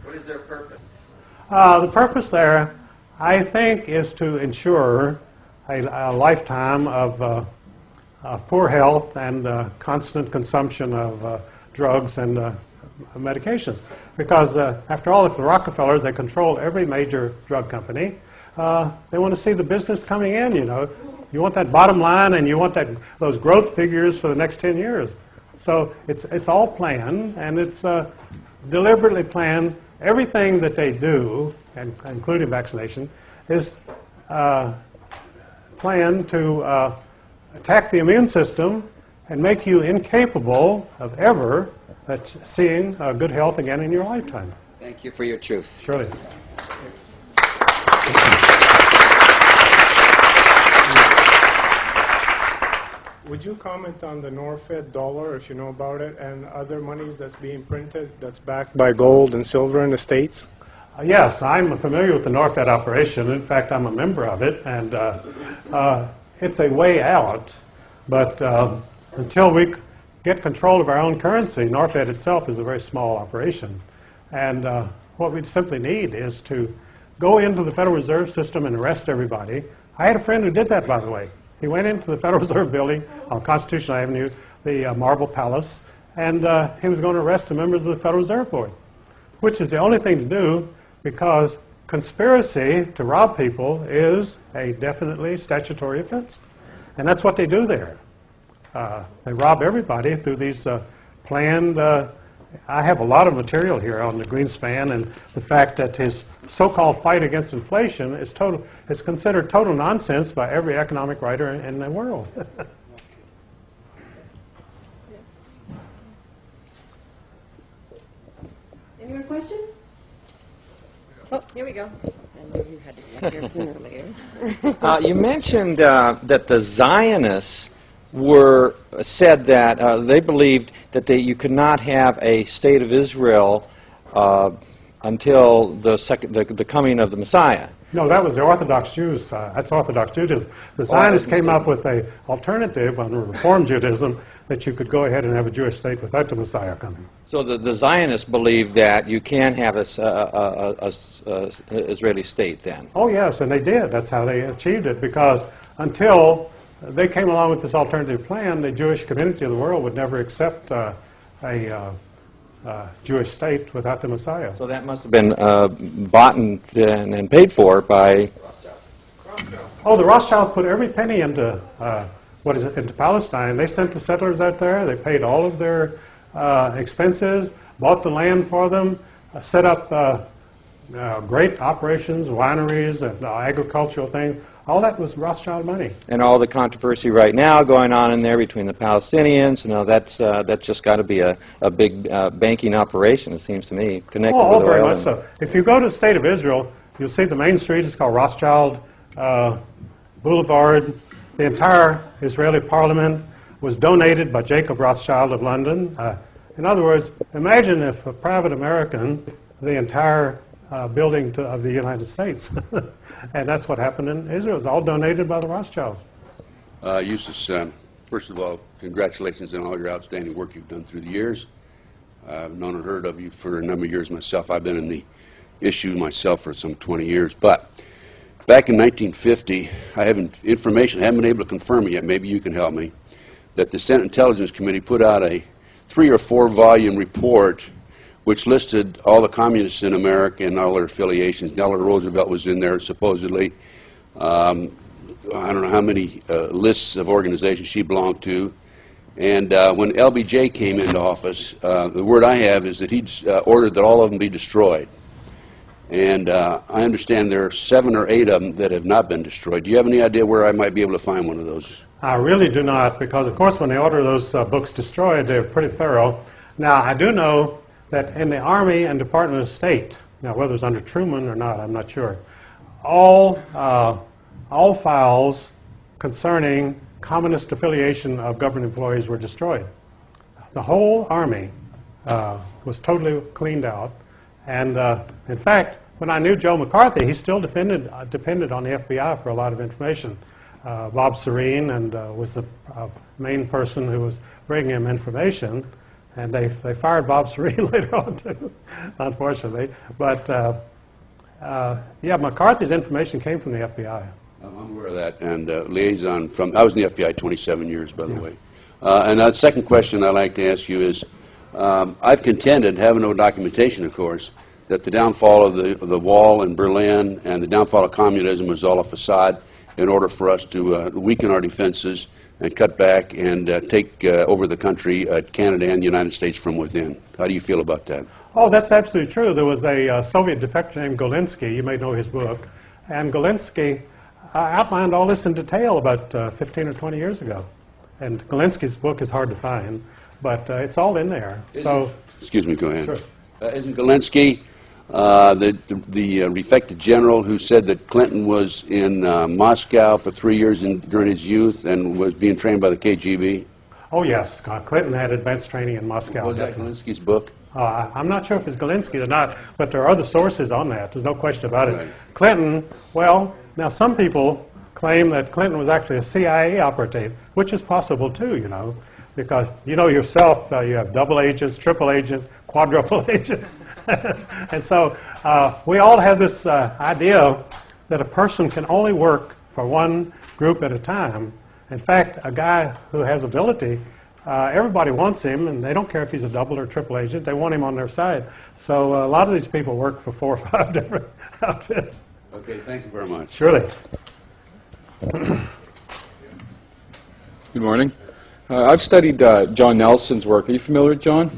What is their purpose? The purpose there, I think, is to ensure a lifetime of poor health and constant consumption of drugs and medications. Because after all, if the Rockefellers, they control every major drug company, they want to see the business coming in, you know. You want that bottom line and you want those growth figures for the next 10 years. So it's all planned, and it's deliberately planned. Everything that they do, and including vaccination, is planned to attack the immune system and make you incapable of ever seeing good health again in your lifetime. Thank you for your truth. Surely. Would you comment on the Norfed dollar, if you know about it, and other monies that's being printed that's backed by gold and silver in the States? Yes, I'm familiar with the Norfed operation. In fact, I'm a member of it, and it's a way out. But until we get control of our own currency, Norfed itself is a very small operation. And what we simply need is to go into the Federal Reserve System and arrest everybody. I had a friend who did that, by the way. He went into the Federal Reserve Building on Constitution Avenue, the Marble Palace, and he was going to arrest the members of the Federal Reserve Board, which is the only thing to do, because conspiracy to rob people is a definitely statutory offense. And that's what they do there. They rob everybody through these planned... I have a lot of material here on the Greenspan and the fact that his so-called fight against inflation is considered total nonsense by every economic writer in the world. Any more questions? Oh, here we go. I knew you had to get here sooner or later. You mentioned that the Zionists said that they believed that you could not have a state of Israel until the coming of the Messiah. No, that was the Orthodox Jews. That's Orthodox Judaism. The Zionists came up with an alternative on Reform Judaism that you could go ahead and have a Jewish state without the Messiah coming. So the Zionists believe that you can have a Israeli state then? Oh, yes, and they did. That's how they achieved it, because until they came along with this alternative plan, the Jewish community of the world would never accept a Jewish state without the Messiah. So that must have been bought and paid for by... Oh, the Rothschilds put every penny into, into Palestine. They sent the settlers out there. They paid all of their expenses, bought the land for them, set up great operations, wineries, and agricultural things. All that was Rothschild money. And all the controversy right now going on in there between the Palestinians, that's just got to be a big banking operation, it seems to me, connected with oil. Very much so. If you go to the State of Israel, you'll see the main street is called Rothschild Boulevard. The entire Israeli parliament was donated by Jacob Rothschild of London. In other words, imagine if a private American, the entire building of the United States. And that's what happened in Israel. It's all donated by the Rothschilds. Eustace, first of all, congratulations on all your outstanding work you've done through the years. I've known and heard of you for a number of years myself. I've been in the issue myself for some 20 years. But back in 1950, I have information, I haven't been able to confirm it yet, maybe you can help me, that the Senate Intelligence Committee put out a 3 or 4 volume report which listed all the communists in America and all their affiliations. Eleanor Roosevelt was in there, supposedly. I don't know how many lists of organizations she belonged to. And when LBJ came into office, the word I have is that he ordered that all of them be destroyed. And I understand there are 7 or 8 of them that have not been destroyed. Do you have any idea where I might be able to find one of those? I really do not, because, of course, when they order those books destroyed, they're pretty thorough. Now, I do know that in the Army and Department of State, now whether it's under Truman or not, I'm not sure, all files concerning communist affiliation of government employees were destroyed. The whole Army was totally cleaned out. And in fact, when I knew Joe McCarthy, he still depended on the FBI for a lot of information. Bob Serene was the main person who was bringing him information. And they fired Bob Serene later on, too, unfortunately. But, yeah, McCarthy's information came from the FBI. I'm aware of that, and liaison from, I was in the FBI 27 years, by the way. And the second question I'd like to ask you is, I've contended, having no documentation, of course, that the downfall of the wall in Berlin and the downfall of communism was all a facade in order for us to weaken our defenses and cut back and take over the country, Canada and the United States from within. How do you feel about that? Oh, that's absolutely true. There was a Soviet defector named Golinsky. You may know his book. And Golinsky outlined all this in detail about 15 or 20 years ago. And Golinsky's book is hard to find, but it's all in there. So, excuse me, go ahead. Sure. Isn't Golinsky the defected general who said that Clinton was in Moscow for 3 years during his youth and was being trained by the KGB? Oh, yes. Clinton had advanced training in Moscow. Was that Golinsky's book? I'm not sure if it's Golinsky or not, but there are other sources on that. There's no question about it. Right. Clinton, well, now some people claim that Clinton was actually a CIA operative, which is possible too, you know, because you know yourself, you have double agents, triple agents, quadruple agents. And so we all have this idea that a person can only work for one group at a time. In fact, a guy who has ability, everybody wants him, and they don't care if he's a double or triple agent. They want him on their side. So a lot of these people work for 4 or 5 different outfits. Okay, thank you very much. Surely. Good morning. I've studied John Nelson's work. Are you familiar with John?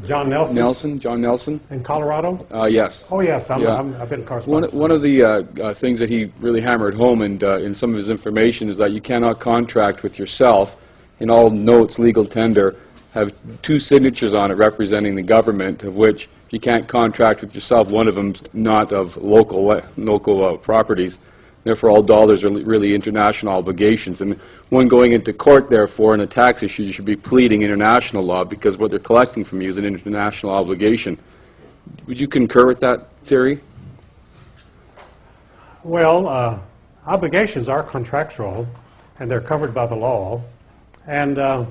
John Nelson? John Nelson? In Colorado? Yes. Oh, yes. I've been corresponding. One of the things that he really hammered home in some of his information is that you cannot contract with yourself. In all notes, legal tender, have 2 signatures on it representing the government, of which if you can't contract with yourself, one of them's not of local properties. Therefore, all dollars are really international obligations. And when going into court, therefore, in a tax issue, you should be pleading international law because what they're collecting from you is an international obligation. Would you concur with that theory? Well, obligations are contractual, and they're covered by the law. And the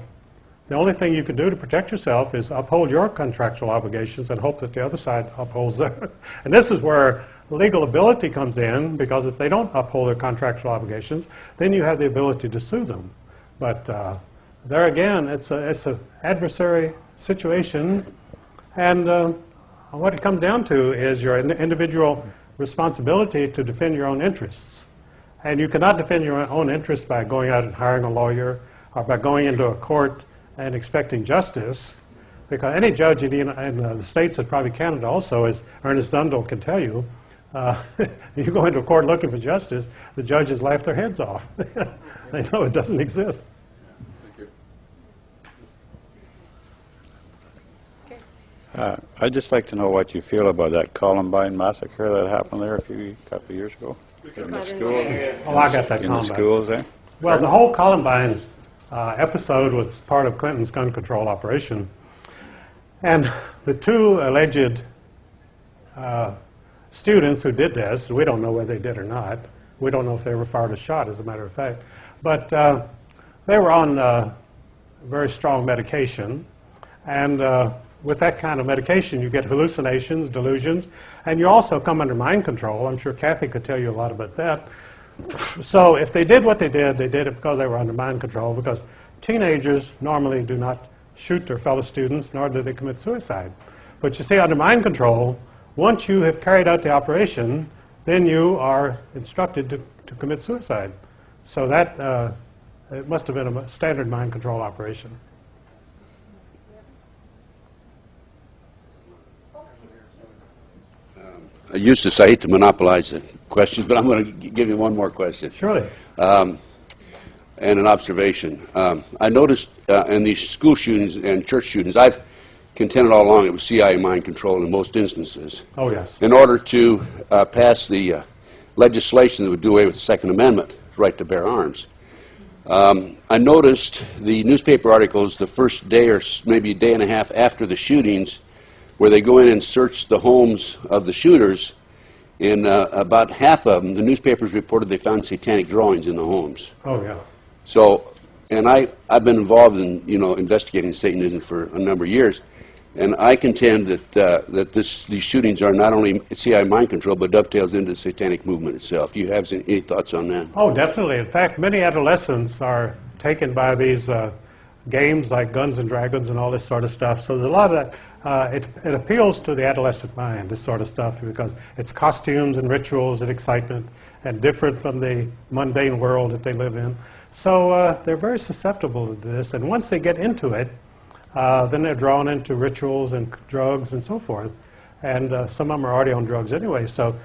only thing you can do to protect yourself is uphold your contractual obligations and hope that the other side upholds them. And this is where legal ability comes in, because if they don't uphold their contractual obligations, then you have the ability to sue them. But there again, it's an adversary situation, and what it comes down to is your individual responsibility to defend your own interests. And you cannot defend your own interests by going out and hiring a lawyer or by going into a court and expecting justice, because any judge in the States and probably Canada also, as Ernest Zundel can tell you, you go into a court looking for justice, the judges laugh their heads off. They know it doesn't exist. I'd just like to know what you feel about that Columbine massacre that happened there a couple of years ago in the schools. Oh, I got that In the Columbine. schools there. Well, the whole Columbine episode was part of Clinton's gun control operation. And the 2 alleged students who did this, we don't know whether they did or not. We don't know if they ever fired a shot, as a matter of fact. But they were on very strong medication. And with that kind of medication, you get hallucinations, delusions, and you also come under mind control. I'm sure Kathy could tell you a lot about that. So if they did what they did it because they were under mind control, because teenagers normally do not shoot their fellow students, nor do they commit suicide. But you see, under mind control, once you have carried out the operation, then you are instructed to commit suicide. So that it must have been a standard mind control operation. Eustace, I hate to monopolize the questions, but I'm going to give you one more question. Surely. And an observation. I noticed in these school shootings and church shootings, I've contended all along it was CIA mind control in most instances. Oh, yes. In order to pass the legislation that would do away with the Second Amendment, right to bear arms. I noticed the newspaper articles the first day or maybe a day and a half after the shootings, where they go in and search the homes of the shooters. In about half of them, the newspapers reported they found satanic drawings in the homes. Oh, yeah. So And I've been involved in, investigating Satanism for a number of years. And I contend that these shootings are not only CIA mind control, but dovetails into the satanic movement itself. Do you have any thoughts on that? Oh, definitely. In fact, many adolescents are taken by these games like Guns and Dragons and all this sort of stuff. So there's a lot of that. It appeals to the adolescent mind, this sort of stuff, because it's costumes and rituals and excitement and different from the mundane world that they live in. So they're very susceptible to this. And once they get into it, then they're drawn into rituals and drugs and so forth. And some of them are already on drugs anyway. So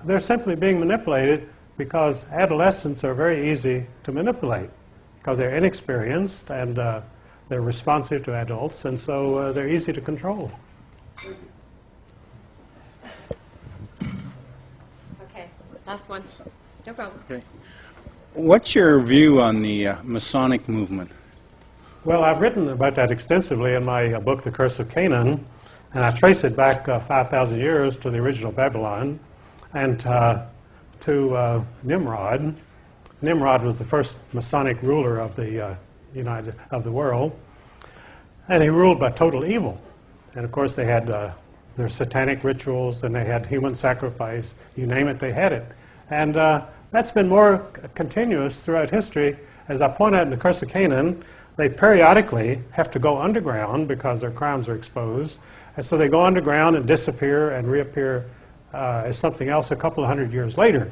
they're simply being manipulated because adolescents are very easy to manipulate because they're inexperienced and they're responsive to adults, and so they're easy to control. Okay, last one. No problem. Okay. What's your view on the Masonic movement? Well, I've written about that extensively in my book, The Curse of Canaan, and I trace it back 5,000 years to the original Babylon and to Nimrod. Nimrod was the first Masonic ruler of the world, and he ruled by total evil. And of course, they had their satanic rituals, and they had human sacrifice. You name it, they had it. And that's been more continuous throughout history. As I point out in The Curse of Canaan, they periodically have to go underground because their crimes are exposed. And so they go underground and disappear and reappear as something else a couple of hundred years later.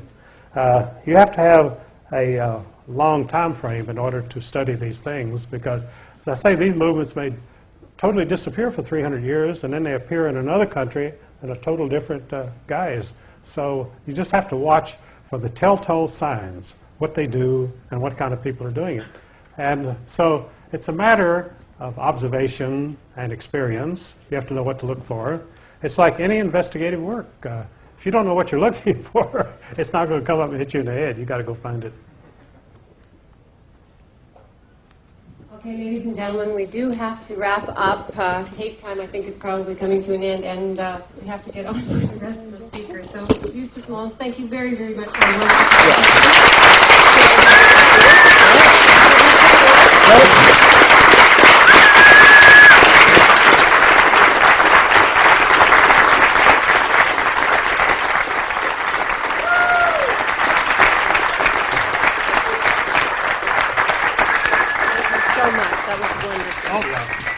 You have to have a long time frame in order to study these things because, as I say, these movements may totally disappear for 300 years and then they appear in another country in a total different guise. So you just have to watch for the telltale signs, what they do and what kind of people are doing it. And so it's a matter of observation and experience. You have to know what to look for. It's like any investigative work. If you don't know what you're looking for, it's not going to come up and hit you in the head. You've got to go find it. Okay, ladies and gentlemen, we do have to wrap up. Tape time, I think, is probably coming to an end, and we have to get on with the rest of the speakers. So, Eustace Mullins, thank you very, very much for your so much. That was wonderful. All right.